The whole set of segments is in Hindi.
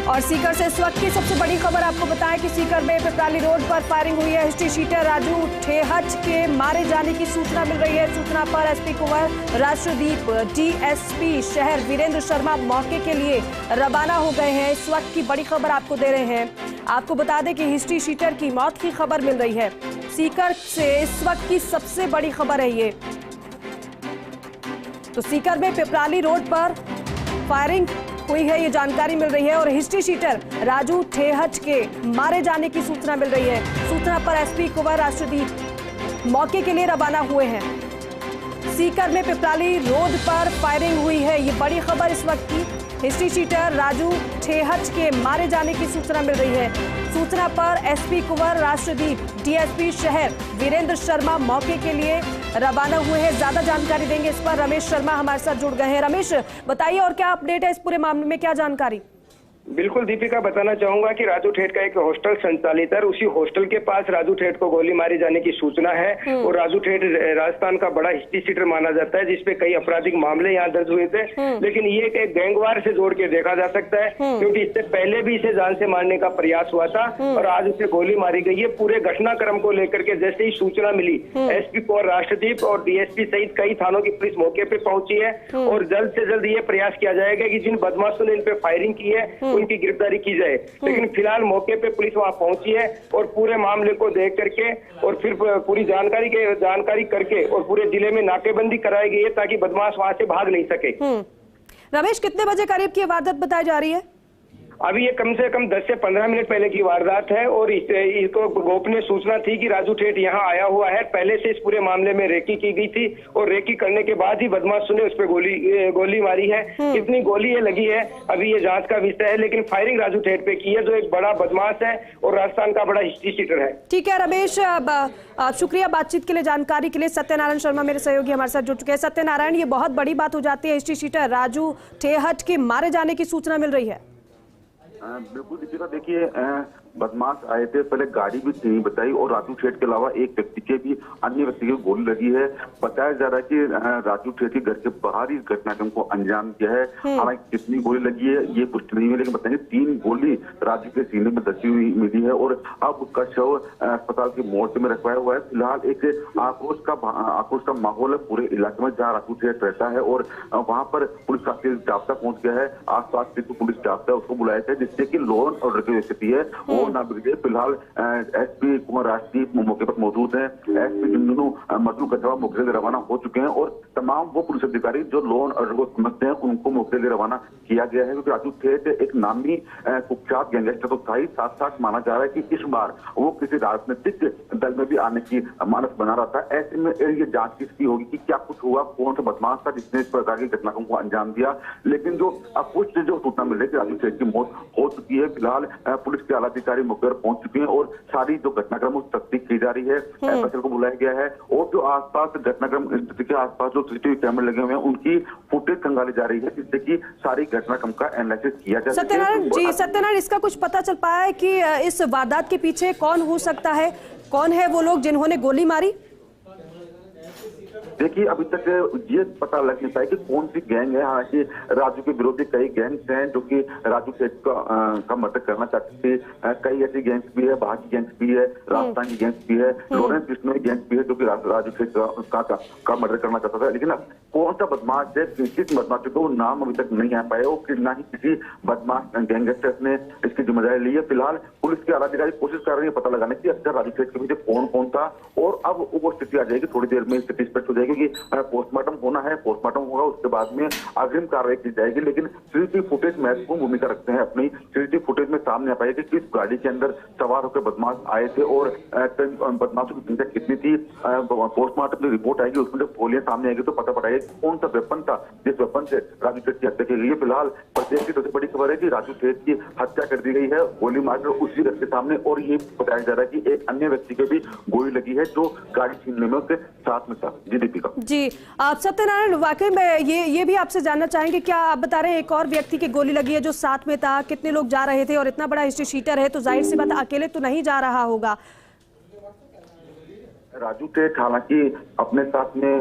और सीकर से इस वक्त की सबसे बड़ी खबर आपको बताएं कि सीकर में पिपराली रोड पर फायरिंग हुई है। हिस्ट्री शीटर राजू ठेहच के मारे जाने की सूचना मिल रही है। सूचना पर एसपी कुंवर राष्ट्रदीप, डीएसपी शहर वीरेंद्र शर्मा मौके के लिए रवाना हो गए हैं। इस वक्त की बड़ी खबर आपको दे रहे हैं। आपको बता दें कि हिस्ट्री शीटर की मौत की खबर मिल रही है। सीकर से इस वक्त की सबसे बड़ी खबर है ये। तो सीकर में पिपराली रोड पर फायरिंग हुई है, ये जानकारी मिल रही है। और हिस्ट्री शीटर राजू ठेहच के मारे जाने की सूचना मिल रही है। सूचना पर एसपी कुंवर राष्ट्रदीप मौके के लिए रवाना हुए हैं। सीकर में पिपराली रोड पर फायरिंग हुई है, ये बड़ी खबर इस वक्त की। हिस्ट्री शीटर राजू ठेहच के मारे जाने की सूचना मिल रही है। सूचना पर एसपी कुंवर राष्ट्रदीप, डीएसपी शहर वीरेंद्र शर्मा मौके के लिए रवाना हुए हैं। ज्यादा जानकारी देंगे इस पर रमेश शर्मा हमारे साथ जुड़ गए हैं। रमेश, बताइए और क्या अपडेट है इस पूरे मामले में, क्या जानकारी? बिल्कुल दीपिका, बताना चाहूंगा कि राजू ठेठ का एक हॉस्टल संचालित है। उसी हॉस्टल के पास राजू ठेठ को गोली मारी जाने की सूचना है। और राजू ठेठ राजस्थान का बड़ा हिस्ट्री शीटर माना जाता है, जिसपे कई आपराधिक मामले यहाँ दर्ज हुए थे। लेकिन ये एक गैंगवार से जोड़ के देखा जा सकता है, क्योंकि इससे पहले भी इसे जान से मारने का प्रयास हुआ था और आज उसे गोली मारी गई है। पूरे घटनाक्रम को लेकर के जैसे ही सूचना मिली, एसपी कुंवर राष्ट्रदीप और डीएसपी सहित कई थानों की पुलिस मौके पे पहुंची है। और जल्द से जल्द ये प्रयास किया जाएगा कि जिन बदमाशों ने इन पे फायरिंग की है उनकी गिरफ्तारी की जाए। लेकिन फिलहाल मौके पे पुलिस वहां पहुंची है और पूरे मामले को देख करके और फिर पूरी जानकारी करके और पूरे जिले में नाकेबंदी कराई गई है, ताकि बदमाश वहां से भाग नहीं सके। रमेश, कितने बजे करीब की वारदात बताई जा रही है? अभी ये कम से कम 10 से 15 मिनट पहले की वारदात है। और इसको गोपनीय सूचना थी कि राजू ठेठ यहाँ आया हुआ है। पहले से इस पूरे मामले में रेकी की गई थी और रेकी करने के बाद ही बदमाशों ने उस पर गोली मारी है। कितनी गोली ये लगी है अभी ये जांच का विषय है, लेकिन फायरिंग राजू ठेठ पे की है, जो एक बड़ा बदमाश है और राजस्थान का बड़ा हिस्ट्री शीटर है। ठीक है रमेश, शुक्रिया बातचीत के लिए, जानकारी के लिए। सत्यनारायण शर्मा मेरे सहयोगी हमारे साथ जुड़ चुके हैं। सत्यनारायण, ये बहुत बड़ी बात हो जाती है, हिस्ट्री शीटर राजू ठेहच के मारे जाने की सूचना मिल रही है। बिल्कुल दीपिका, देखिए बदमाश आए थे, पहले गाड़ी भी नहीं बताई और राजू ठेठ के अलावा एक व्यक्ति के भी अन्य व्यक्ति को गोली लगी है। बताया जा रहा है कि राजू ठेठ के घर के बाहर ही घटनाक्रम को अंजाम दिया है। हालांकि कितनी गोली लगी है ये पुष्टि नहीं है, लेकिन बताएंगे 3 गोली राजू के सीने में दसी हुई मिली है और अब उसका शव अस्पताल की मोर्चे में रखवाया हुआ है। फिलहाल एक आक्रोश का माहौल है पूरे इलाके में जहाँ राजू ठेठ रहता है और वहां पर पुलिस का जाब्ता पहुंच गया है। आसपास जो पुलिस जाब्ता है उसको बुलाया गया, जिससे कि लॉ एंड ऑर्डर की स्थिति है वो ना बिगड़े। फिलहाल एसपी कुंवर राष्ट्रदीप मौके पर मौजूद है। एसपी झुंझुनू मधु कछवा मौके से रवाना हो चुके हैं और तमाम वो पुलिस अधिकारी जो लॉ एंड ऑर्डर को समझते हैं उनको मौके से रवाना किया गया है, क्योंकि राजू ठेठ एक नामी कुख्यात गैंगस्टर तो था ही, साथ साथ माना जा रहा है कि इस बार वो किसी राजनीतिक दल में भी आने की मानस बना रहा था। ऐसे में ये जांच किसकी होगी कि क्या कुछ हुआ, कौन सा बदमाश था जिसने इस प्रकार की घटनाओं को अंजाम दिया। लेकिन जो अपुष्ट जो सूचना मिल रही है राजू ठेठ की मौत हो चुकी है। फिलहाल पुलिस के आला अधिकारी मौके पर पहुंच चुके हैं और सारी जो घटनाक्रम तस्दीक की जा रही है। एफएसएल को बुलाया गया है और जो आसपास घटनाक्रम स्थिति के आसपास जो सीसीटीवी कैमरे लगे हुए हैं उनकी फुटेज खंगाली जा रही है, जिससे कि सारी घटनाक्रम का एनालिसिस किया जा सके। सत्यनारायण, इसका कुछ पता चल पाया है कि इस वारदात के पीछे कौन हो सकता है? कौन है वो लोग जिन्होंने गोली मारी? देखिए अभी तक ये पता लग नहीं पाया कि कौन सी गैंग है। हालांकि राजू के विरोधी कई गैंग्स हैं जो कि राजू ठेठ का मर्डर करना चाहती थी। कई ऐसी गैंग्स भी है, बाहर की गैंग्स भी है, राजस्थान की गैंग्स भी है, लॉरेंस बिश्नोई गैंग्स भी है जो कि राजू ठेठ का मर्डर करना चाहता था। लेकिन कौन सा बदमाश है, किस बदमाश का वो नाम अभी तक नहीं आ पाया और ना ही किसी बदमाश गैंगस्टर ने इसकी जिम्मेदारी ली है। फिलहाल पुलिस के आला अधिकारी कोशिश कर रहे हैं पता लगाने की अक्सर राजू ठेठ के पीछे कौन कौन था। और अब वो स्थिति आ जाएगी, थोड़ी देर में स्थिति स्पष्ट हो जाएगी, क्योंकि पोस्टमार्टम होना है, पोस्टमार्टम होगा उसके बाद में अग्रिम कार्रवाई की जाएगी। लेकिन सीसीटीवी फुटेज महत्वपूर्ण भूमिका रखते हैं। अपनी सीसीटीवी फुटेज में सामने आ पाया कि किस गाड़ी के अंदर सवार होकर बदमाश आए थे और बदमाशों की संख्या कितनी थी। पोस्टमार्टम की रिपोर्ट आएगी, उसमें जब गोलियां सामने आएगी तो पता पड़ेगा कौन सा वेपन था जिस वेपन से राजू ठेठ की हत्या की गई है। फिलहाल प्रदेश की सबसे बड़ी खबर है कि राजू ठेठ की हत्या कर दी गई है गोली मारकर उसी व्यक्ति के सामने, और ये बताया जा रहा है कि एक अन्य व्यक्ति के भी गोली लगी है जो गाड़ी छीनने में उसके साथ में था। जी दीपिका। जी आप सत्यनारायण, वाकई में ये भी आपसे जानना चाहेंगे, क्या आप बता रहे हैं एक और व्यक्ति की गोली लगी है जो साथ में था? कितने लोग जा रहे थे? और इतना बड़ा हिस्ट्री शीटर है तो जाहिर सी बात अकेले तो नहीं जा रहा होगा। राजू ठेठ हालांकि अपने साथ में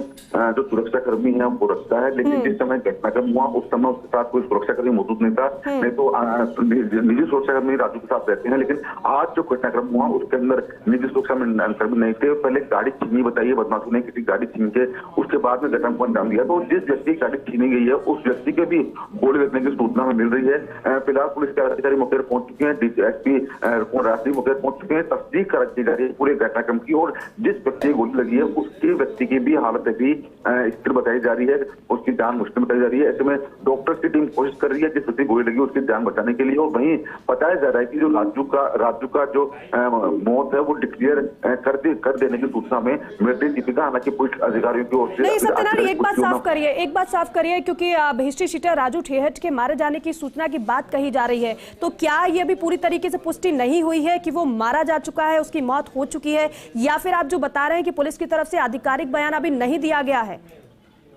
जो सुरक्षा कर्मी है वो रखता है, लेकिन जिस समय घटनाक्रम हुआ उस समय उसके साथ कोई सुरक्षा कर्मी मौजूद नहीं था। नहीं तो निजी सुरक्षा कर्मी राजू के साथ रहते हैं, लेकिन आज जो घटनाक्रम हुआ उसके अंदर निजी सुरक्षा कर्मी नहीं थे। पहले गाड़ी छीनी बताइए, बदमाशों ने किसी गाड़ी छीन के उसके बाद में घटना को अंजाम दिया। तो जिस व्यक्ति की गाड़ी छीनी गई है उस व्यक्ति के भी गोली लगने की सूचना में मिल रही है। फिलहाल पुलिस के अधिकारी मौके पर पहुंच चुके हैं, डीएसपी राष्ट्रीय मौके पर पहुंच चुके हैं, तस्दीक की जा रही है पूरे घटनाक्रम की। और जिस व्यक्ति को गोली लगी है उसके व्यक्ति की भी हालत अभी स्थिर बताई जा रही है, उसकी जान मुश्किल बताई जा रही है। ऐसे में डॉक्टर्स की टीम कोशिश कर रही है जिस व्यक्ति गोली लगी उसकी जान बचाने के लिए। और वहीं बताया जा रहा है कि जो राजू का जो मौत है वो डिक्लेयर कर देने की सूचना में मिल रही। दीपिका, हालांकि पुलिस अधिकारियों की ओर से नहीं सत्यनारायण, एक बात साफ करिए क्योंकि हिस्ट्री शीटर राजू ठेहट के मारे जाने की सूचना की बात कही जा रही है, तो क्या ये भी पूरी तरीके से पुष्टि नहीं हुई है कि वो मारा जा चुका है, उसकी मौत हो चुकी है, या फिर आप जो बता रहे हैं कि पुलिस की तरफ से आधिकारिक बयान अभी नहीं दिया गया है?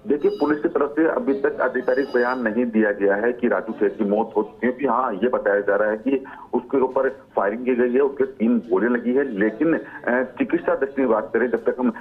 देखिए, पुलिस की तरफ से अभी तक आधिकारिक बयान नहीं दिया गया है कि राजू ठेठ की मौत हो चुकी है। कि हाँ, ये बताया जा रहा है कि उसके ऊपर फायरिंग की गई है, उसके 3 गोलियां लगी है। लेकिन चिकित्सा दृष्टि में बात करें, जब तक हम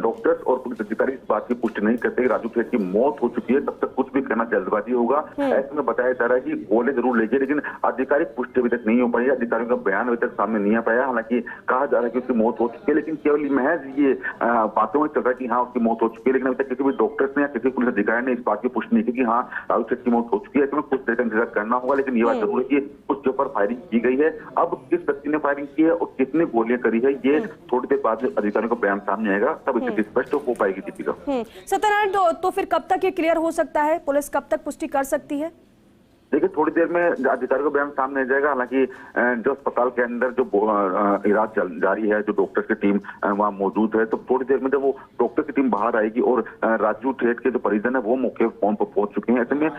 डॉक्टर्स और पुलिस अधिकारी इस बात की पुष्टि नहीं करते कि राजू ठेठ की मौत हो चुकी है, तब तक कुछ भी कहना जल्दबाजी होगा। ऐसे में बताया जा रहा है कि गोले जरूर लगी, लेकिन आधिकारिक पुष्टि अभी तक नहीं हो पाई। अधिकारियों का बयान अभी तक सामने नहीं आ पाया। हालांकि कहा जा रहा है कि उसकी मौत हो चुकी है, लेकिन केवल महज ये बातों में चल रहा है कि हाँ उसकी मौत हो चुकी है, लेकिन अभी तक किसी भी डॉक्टर्स ने या किसी पुलिस अधिकारी ने इस बात की पुष्टि नहीं की कि हाँ राजू ठेठ की मौत हो चुकी है। इसमें कुछ देर का इंतजार करना होगा, लेकिन ये बात जरूर है कि उसके ऊपर फायरिंग की गई है। अब किस व्यक्ति ने फायरिंग की है और कितनी गोलियां करी है, ये थोड़ी देर बाद अधिकारियों का बयान सामने आएगा, तब इसकी स्पष्ट हो पाएगी। दीपिका, सत्यनारायण, तो फिर कब तक ये क्लियर हो सकता है? पुलिस कब तक पुष्टि कर सकती है? देखिए, थोड़ी देर में अधिकारियों का बयान सामने आ जाएगा। हालांकि जो अस्पताल के अंदर जो इलाज जारी है, जो डॉक्टर्स की टीम वहां मौजूद है, तो थोड़ी देर में जब वो डॉक्टर की टीम बाहर आएगी और राजू ठेठ के जो परिजन है वो मौके फोन पर पहुंच चुके हैं। ऐसे में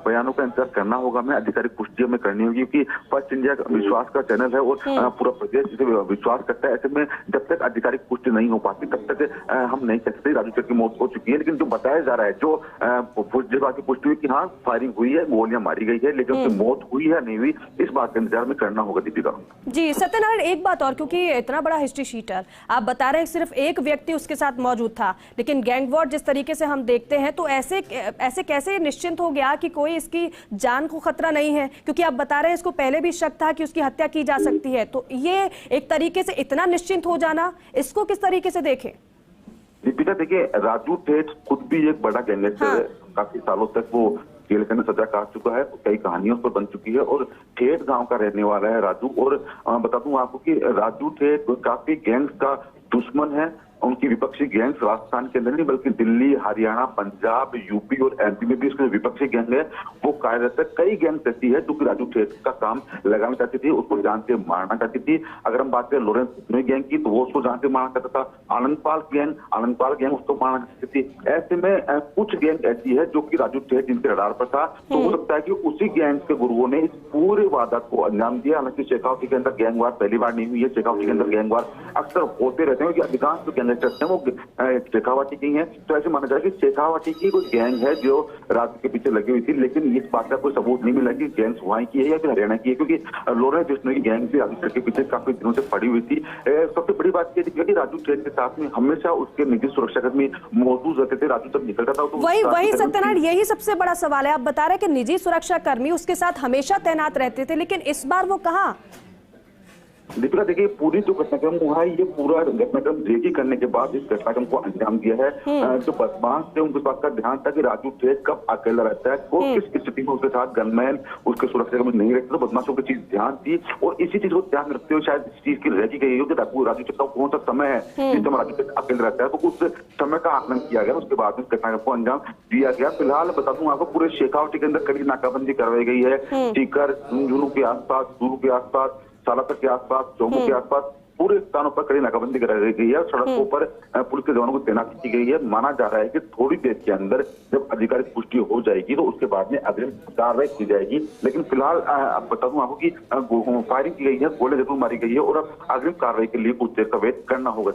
बयानों का इंतजार करना होगा, हमें आधिकारिक पुष्टि हमें करनी होगी, क्योंकि फर्स्ट इंडिया विश्वास का चैनल है और पूरा प्रदेश जिसे विश्वास करता है। ऐसे में जब तक आधिकारिक पुष्टि नहीं हो पाती तब तक हम नहीं कह सकते राजू ठेठ की मौत हो चुकी है। लेकिन जो बताया जा रहा है, जो बात की पुष्टि हुई कि हाँ फायरिंग हुई है, गोलियां मारी गई है, लेकिन उसकी मौत हुई है नहीं हुई, इस बात का इंतजार में करना होगा। दीपिका जी, सत्यनारायण, एक बात और, क्योंकि इतना बड़ा हिस्ट्री शीटर आप बता रहे हैं सिर्फ एक व्यक्ति उसके साथ मौजूद था, लेकिन गैंग वॉर जिस तरीके से हम देखते हैं, तो ऐसे कैसे निश्चिंत हो गया कि कोई इसकी जान को खतरा नहीं है? क्योंकि आप बता रहे हैं इसको पहले भी शक था कि उसकी हत्या की जा सकती है, तो ये एक तरीके से इतना निश्चिंत हो जाना, इसको किस तरीके से देखें? दीपिका, देखिए, राजू ठेठ खुद भी एक बड़ा गैंगस्टर है। काफी सालों तक वो जेल के अंदर सजा काट चुका है, कई कहानियों पर बन चुकी है और ठेठ गांव का रहने वाला है राजू। और बता दूं आपको कि राजू ठेठ काफी गैंग्स का दुश्मन है। उनकी विपक्षी गैंग्स राजस्थान के अंदर नहीं बल्कि दिल्ली, हरियाणा, पंजाब, यूपी और एमपी में भी उसकी विपक्षी गैंग है वो कार्यरत है। कई गैंग ऐसी है जो कि राजू ठेठ का काम लगाना चाहती थी, उसको जान से मारना चाहती थी। अगर हम बात करें लॉरेंस बिश्नोई गैंग की, तो वो उसको जान से मारना चाहता था। आनंदपाल गैंग उसको मारना चाहती थी। ऐसे में कुछ गैंग ऐसी है जो कि राजू ठेठ जिनके रडार पर था, तो हो सकता है कि उसी गैंग के गुरुओं ने इस पूरे वारदात को अंजाम दिया। हालांकि शेखावटी के अंदर गैंगवार पहली बार नहीं हुई है। शेखावटी के अंदर गैंगवार अक्सर होते रहते हैं, अधिकांश जो वो शेखावाटी की है। तो ऐसे माना जाए कि शेखावाटी की कोई गैंग है जो राजू के पीछे लगी हुई थी, लेकिन इस बात का कोई सबूत नहीं मिला कि गैंग वहां की है या फिर हरियाणा की है, क्योंकि लॉरेंस बिश्नोई की गैंग भी राजू के पीछे काफी दिनों से पड़ी हुई थी। सबसे बड़ी बात यह थी कि राजू ठेठ के साथ में हमेशा उसके निजी सुरक्षाकर्मी मौजूद रहते थे। राजू जब निकलता था तो वही सत्यनारायण, यही सबसे बड़ा सवाल है। आप बता रहे हैं कि निजी सुरक्षाकर्मी उसके साथ हमेशा तैनात रहते थे, लेकिन इस बार वो कहाँ? दीपिका, देखिए, पूरी जो घटनाक्रम हुआ है, ये पूरा घटनाक्रम रेकी करने के बाद इस घटनाक्रम को अंजाम दिया है। जो बदमाश थे उनके पास का ध्यान था कि राजू ठेठ कब अकेला रहता है, को किस स्थिति में उसके साथ गनमैन उसके सुरक्षा में नहीं रहते, तो बदमाशों की चीज ध्यान थी। और इसी चीज को ध्यान रखते हुए शायद इस चीज की रेकी गई हो कि राजू ठेठ का कौन सा समय है जिस समय राजू ठेठ अकेला रहता है, तो उस समय का आकलन किया गया। उसके बाद में इस घटनाक्रम को अंजाम दिया गया। फिलहाल बता दूं आपको, पूरे शेखावटी के अंदर कड़ी नाकाबंदी करवाई गई है। सीकर, झुंझुनू के आसपास, चूरू के आसपास, सालासर के आसपास, चौमू के आसपास पूरे स्थानों पर कड़ी नाकाबंदी कराई गई है। सड़कों पर पुलिस के जवानों को तैनाती की गई है। माना जा रहा है कि थोड़ी देर के अंदर जब आधिकारिक पुष्टि हो जाएगी तो उसके बाद में अग्रिम कार्रवाई की जाएगी। लेकिन फिलहाल बता दूं आपको कि फायरिंग की गई है, गोली जरूर मारी गई है और अब अग्रिम कार्रवाई के लिए कुछ देर का वेट करना होगा।